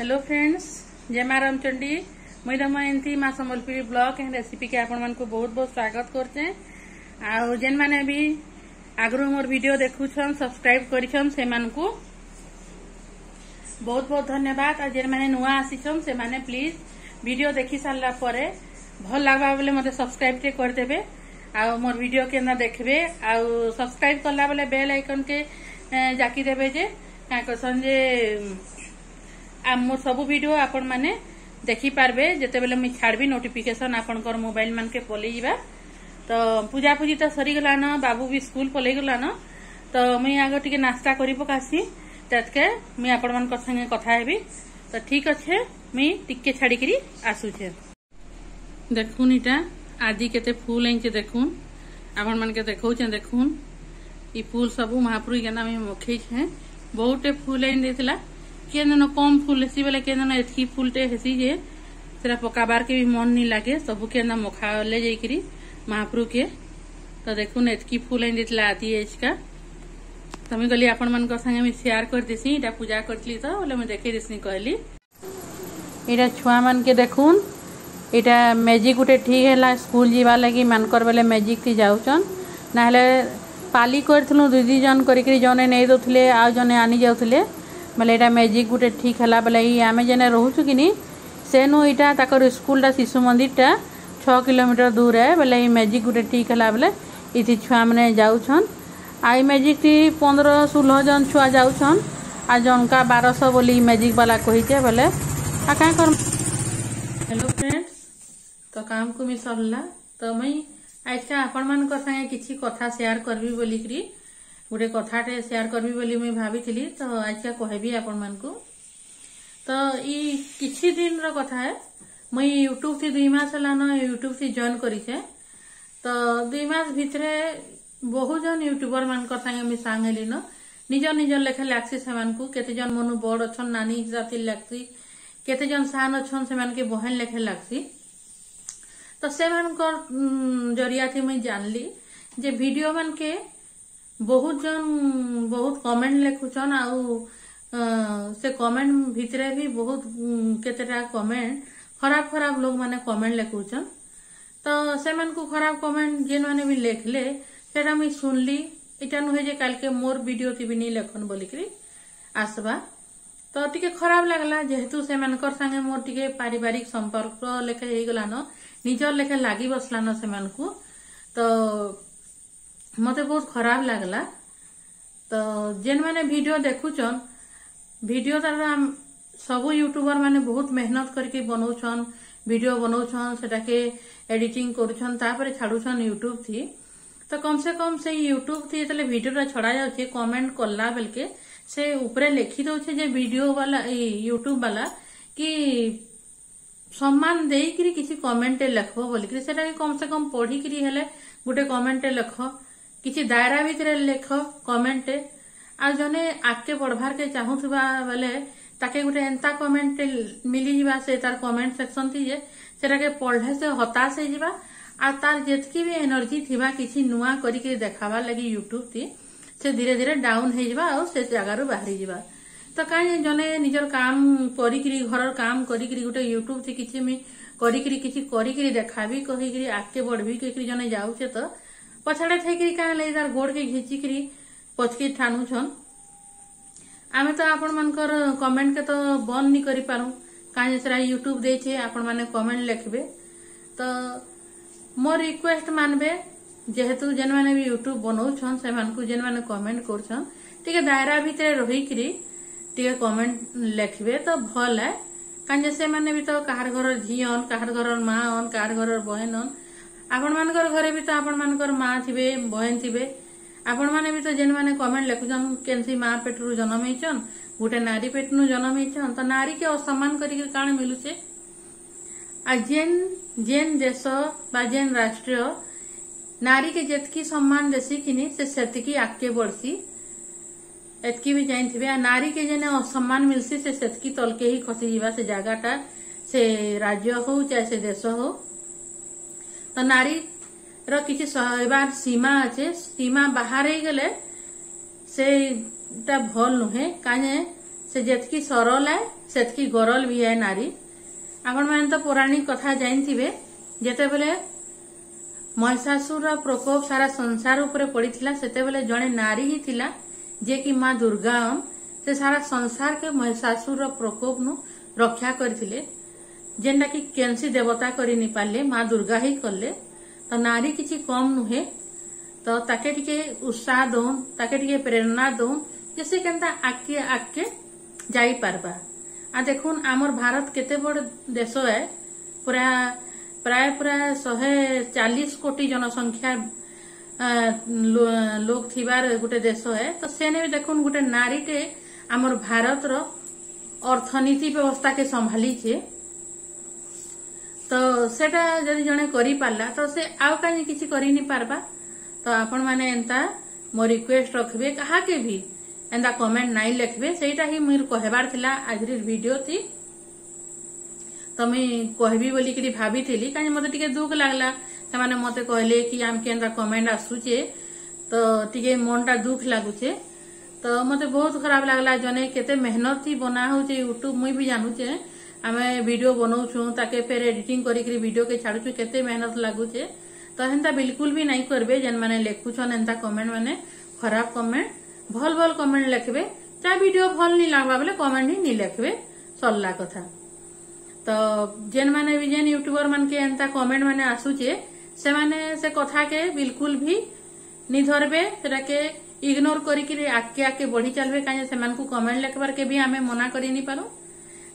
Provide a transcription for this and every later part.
Hello friends, जय माँ रामचंडी। मुई तुम एमती माँ संबलपुरी ब्लॉग एंड रेसिपी के आपण मानक बहुत बहुत स्वागत करचे। आउ जेन माने भी आगु मोर वीडियो देखुछन सब्सक्राइब करिछन से मानकु बहुत बहुत धन्यवाद। आ जेन माने नुआ आसीछन से माने प्लीज वीडियो देखि सारला परे भल लागबा बेले मते सब्सक्राइब टे कर देबे। आ मोर वीडियो के ना देखबे आ सब्सक्राइब करला बेले बेल आइकन के जाकी देबे जे का कहसन जे मोर सब वीडियो आपण माने देखि पारबे जेते बेले मी छाड़बी नोटिफिकेशन आपनकर मोबाइल मान के पले जीवा। तो पूजा पूजी तो सरी गला न, बाबू भी स्कूल पले गला न, तो मुई आगे टिके नाश्ता करी पकासी ततके मी आपण मान संगे कथा हेबी। तो ठीक अच्छे मी टिके छाड़ी करी आसुछे। देखुन इटा आदि केते फूल आइचे, देखुन आपण मान के देखौछे। देखुन ई फूल सब महाप्रभु के नाम मखई छे। बहुते फूल आइन देथिला, के जन कम फूल हेसी बेले के जन एथी फूलटे हेसी जे सेरा पकाबार के भी मन नहीं लागे, सबु के ना मखा ले जाइकरी महाप्रभु के। तो देखुन एतकी फूल आइन देथिला आदि एजका। तमे गली आपण मन को संगे मी शेयर कर देसी। इटा पूजा करतली तो बोले मैं देखै देसनी कहली। इटा छुआ मन के देखुन इटा मैजिक गुटे ठीक हैला स्कूल जीवा लगी मानकर बेले मैजिक थी जाउचन, नाले पाली करथलु दीदी जन करिकरी जने नै दोथले आ जने आनी जाउथले बेले इटा मैजिक गुटे ठीक हैला बेले ई आमे जने रहउछु किनी सेनु इटा ताकर स्कूल शिशु मंदिर टा 6 किलोमीटर दूर है। बेले ई मैजिक गुटे ठीक हैला बेले इथि छुआ माने जाउछन। आई मैजिक थी 15-16 जन छुआ जाउछन आ जनका 1200 बोली मैजिक वाला कहिते बेले आ का कर। हेलो फ्रेंड्स, तो काम को मी सरला तो मई आज आपण मान संगे किछि कथा शेयर करबी बोली करी गोटे कथाटे शेयर करबी बोली मुई भाबीथिली। तो आज कहबी आपण मान को। तो ई किछि दिन रो कथा है। मुई यूट्यूब थी 2 मास हला न यूट्यूब थी जॉइन करिछे। तो 2 मास भितरे बहुत जन यूट्यूबर मान संगे मी सांग हेली न निज निज लेखे लागसी। से मान को केते जन मनु बड़ अछन नानी हिसाब थी लागसी, केते जन सान अछन से मान के बहन लेखे लागसी। तो से मान जरिया थी मुई जानली जे वीडियो मान के बहुत जन बहुत कमेंट लिखुचन आउ से कमेंट भितरे भी बहुत केतेटा कमेंट खराब खराब लोग माने कमेंट लिखुचन। तो से मान को खराब कमेंट जेन माने भी लिखले सेटा मुई सुनली। इटा नुहे जे काल के मोर वीडियो थी भी नहीं लेखन बोली करी आसबा। तो टिके खराब लागला जेहेतु से मानकर संगे मोर टिके पारिवारिक संपर्क लेखे हे गला न, निजर लेखे लागी बसला न से मान को। तो मते बहुत खराब लागला। तो जेन माने वीडियो देखुचन वीडियो तार सब यूट्यूबर माने बहुत मेहनत करके बनौछन, वीडियो बनौछन, सेटा के एडिटिंग करूछन तापर छाडुछन यूट्यूब थी। तो कम से कम से यूट्यूब थी तले वीडियो छड़ा जाउछे कमेंट करला बेलके से ऊपरे लिखि दउछे जे वीडियो वाला यूट्यूब वाला कि सम्मान देई करी किसी कमेंट लिखबो बोली करी सेटा के कम से कम पढ़ी करी हेले गुटे कमेंट लिख, किसी दायरा भितर लिख कमेंट। आ जने आगे बढ़वार के चाहूथबा बेले ताके गुटे एंता कमेंट मिली जिबा से तार कमेंट सेक्शन थी जे सेटा के पढ़ले से हताश हे जिबा आ तार जेतकी भी एनर्जी थिबा किसी नुआ करी के देखावा लगी यूट्यूब थी से धीरे धीरे डाउन हे जिबा आ से जगार बाहरी जिबा। तो कहीं जने निजर काम करी घर काम करी गोटे यूट्यूब थी किसी मी करी किसी करी देखाबी कही आगे बढ़ी कही जने जाऊे तो पछाड़े थी क्या तार गोड़ के घिचिकी पचकी ठानुछन। आमे तो आपण मानकर कमेंट के तो बंद नहीं करि पारू कहीं से यूट्यूब देछे आपण माने कमेंट लिखबे। तो मोर रिक्वेस्ट मानबे जेहेतु जेन माने भी यूट्यूब बनौछन से मानकु जेन माने कमेंट करछन टिके दायरा भितर रही करी टिके कमेंट लिखबे तो भल है। कहीं से माने भी तो कहार घर झीन, कहार घर माँ अन, कहार घर बहन अन, आपण मानकर घरे भी तो आपण मानकर माँ थिबे, बहन थिबे। आपण माने भी तो जेन माने कमेंट लिखुछन केनसी माँ पेटरू जन्म हेचन, गुटे नारी पेटनु जन्म हेचन। तो नारी के असम्मान करिक काण मिलुछे। आ जेन देश बा जेन राष्ट्र नारी के जेतकी सम्मान देसी किनी से सेतकी आगे बढ़सी एतकी भी जानिथिबे। नारी के जेने असम्मान मिलसी से सेतकी तलके ही खसी जीवा से जगहटा से राज्य हो चाहे से देश हो। तो नारी रो किछि सहबार सीमा अच्छे, सीमा बाहर ही गले से भल नुहे काहे से जेतकी सरल है सेतकी गरल भी है नारी। आपण मैंने तो पौराणिक कथा जानथिबे जेते बेले महिषासुर प्रकोप सारा संसार उपरे पड़ीथिला सेते बेले जणे नारी ही थिला जे कि माँ दुर्गा से सारा संसार के महिषासुर प्रकोप नु रक्षा करथिले जेनटा कि केनसी देवता करि नि पाले माँ दुर्गा ही करले। तो नारी किछि कम नुहे तो ताके टिके उत्साह दउन ताके टिके प्रेरणा दउन जैसे केनता आके आके जाई पारबा। आ देखुन आमर भारत केते बड़ देश है पूरा प्राय पूरा 140 कोटी जनसंख्या लोग थिबार गोटे देश है। तो सेने भी देखुन गोटे नारीटे आमर भारत रो अर्थनीति व्यवस्था के संभाली छे। तो सेटा जदि जने करि पारला तो से आउ काई किछि करि नि पारबा। तो आपण माने एंता मो रिक्वेस्ट रखबे कहा के भी एंता कमेंट नाइ लिखबे सेटा ही मोर कहबार थिला आजरी वीडियो थी। तो मैं कहबी बोली कि भाभी थिली काहे मते टिके दुख लागला से माने मते कहले कि आम के एंता कमेंट आसुचे तो टिके मनटा दुख लागुचे। तो मते बहुत खराब लागला जने केते मेहनत थी बना होचे यूट्यूब मुई भी जानूचे आमे वीडियो बनाऊछु ताके फिर एडिटिंग करी वीडियो के छाड़ुछु केते मेहनत लागुचे। तो हेंता बिल्कुल भी नहीं करबे जेन माने लेखुछन एंता कमेंट माने खराब कमेंट भल भल कमेंट लिखबे चाहे वीडियो भल नहीं लागबा बोले कमेंट ही नहीं लिखबे सरला कथा। तो जेन माने भी जेन यूट्यूबर मान के एंता कमेंट माने आसुचे से माने से कथा के बिल्कुल भी नहीं धरबे सेटा के इग्नोर करी आके आके बढ़ी चलबे काहे से मान को कमेंट लिखबार के भी आमे मना करी नहीं पारो।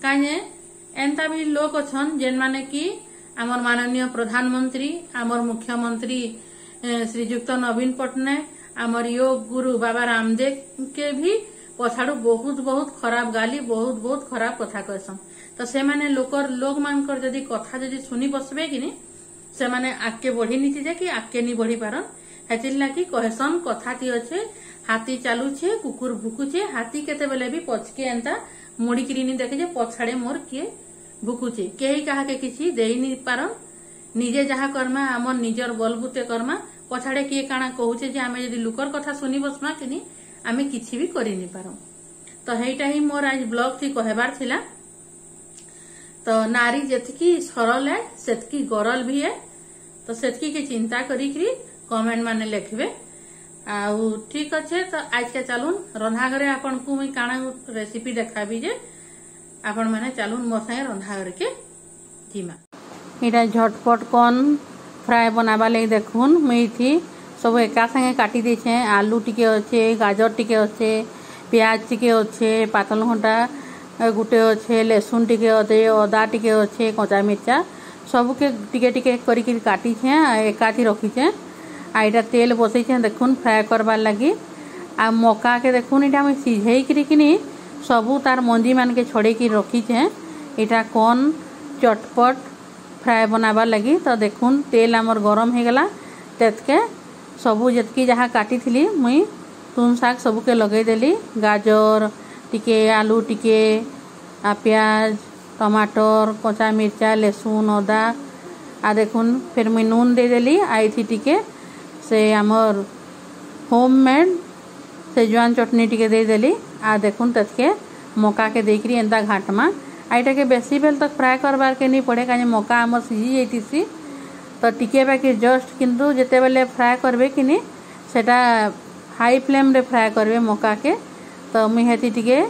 काहे एंता भी लोग अछन जेन माने कि आमर माननीय प्रधानमंत्री आमर मुख्यमंत्री श्रीजुक्त नवीन पट्टनायक आमर योग गुरु बाबा रामदेव के भी पछाड़ू बहुत बहुत खराब गाली बहुत बहुत खराब कथा कहसन। तो से माने लोग मानकर जदि कथा जदि सुनी बसबे कि नहीं से माने आके बढ़ी नीति जे कि आके नहीं बढ़ी पारन हेतिल लागी कहसन कथा ती अच्छे हाथी चालुछे कुकुर भुकुछे हाथी केते बेले भी पछके एंता मुड़ी किरी नहीं देखे जे पछाड़े मोर किए भुकुछे केही कहा के किछि देई नहीं पारन निजे जहा कर्मा आमर निजर बलबुते कर्मा पछाड़े किए काना कहूचे जे आमे जदि लुकर कथा सुनी बसमा कि नहीं आमे किछि भी करि नहीं पारन। तो हेइटा ही मोर आज ब्लॉग थी कहबार थिला। तो नारी जेतकी सरल है सेतकी गरल भी है। तो सेतकी के चिंता करी कमेंट माने लिखबे आउ ठीक अच्छे। तो आज के चलून रंधा घरे आपन को मुई काना रेसिपी देखाबी जे आपण माने चलून मोर संगे रंधा घर के जीमा। इटा झटपट कॉर्न फ्राई बनाबा लई देखुन मुई थी सब एका संगे काटी देछे आलू टिके अच्छे गाजर टिके अच्छे प्याज टिके अच्छे पातल घंटा गुटे अच्छे लहसुन टिके अच्छे अदा टिके अच्छे कच्चा मिर्चा सबके टिके टिके करी काटी छे एकाथी रखी छे। आ इटा तेल बसई छे देखुन फ्राए करबार लगी आ मका के देखुन इटा मैं सिझेई किनी सबू तार मंजी मान के छड़े की रखी छे। इटा कॉर्न चटपट फ्राए बनाबार लगी। तो देखुन तेल आमर गरम हो गला तेतके सबू जतकी जहाँ काटी थी मुई तुन शाग सबके लगे देली गाजर टिके आलू टिके आ प्याज टमाटर कच्चा मिर्चा लहसुन अदा आ देखुन फिर मुई नून दे देली आई थी टिके से आमर होममेड सेजवान चटनी टिके दे देली आ देखुन ततके मका के देकरी एंता घाटमा आईटा के बेसी बेल तक फ्राए करबार के नहीं पड़े कहीं मका आमर सिझी जाइसी। तो टिके बाकी जस्ट किंतु जेते बेले फ्राए करबे कि नहीं सेटा हाई फ्लेम रे फ्राए करबे मका के। तो मुई हेती टिके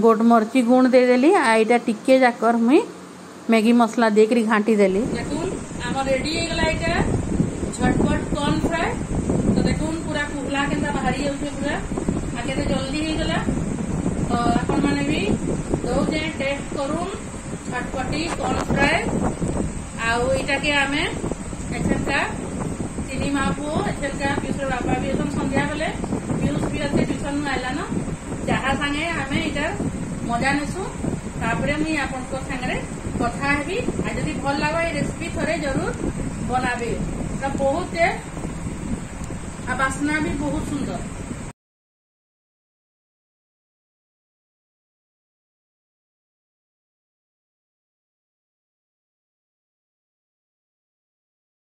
गोट मरची गुण दे देली आईटा टिके जाकर मुई मैगी मसला देकरी घाटी देली। देखुन आमर रेडी हो गला इटा झटपट कॉर्न फ्राई। तो देखुन पूरा कुहला केंता बाहरी जाउछे पूरा आ केते जल्दी हो गला। तो आपण माने भी दो जे टेस्ट करूम झटपटी कॉर्न फ्राई आउ इटा के आमे एछका चीनी मापो एछका पिसर बापा भी एकदम संध्या बेले पियूष भी अच्छे ट्यूशन में आइला ना जहा संगे आमे इटा मजा नेसु तापरे मुई आपन को संगे कथा हेबी आ जदी भल लागो ए रेसिपी थरे जरूर बनाबे। बहुत टेस्ट आ बासना भी बहुत सुंदर।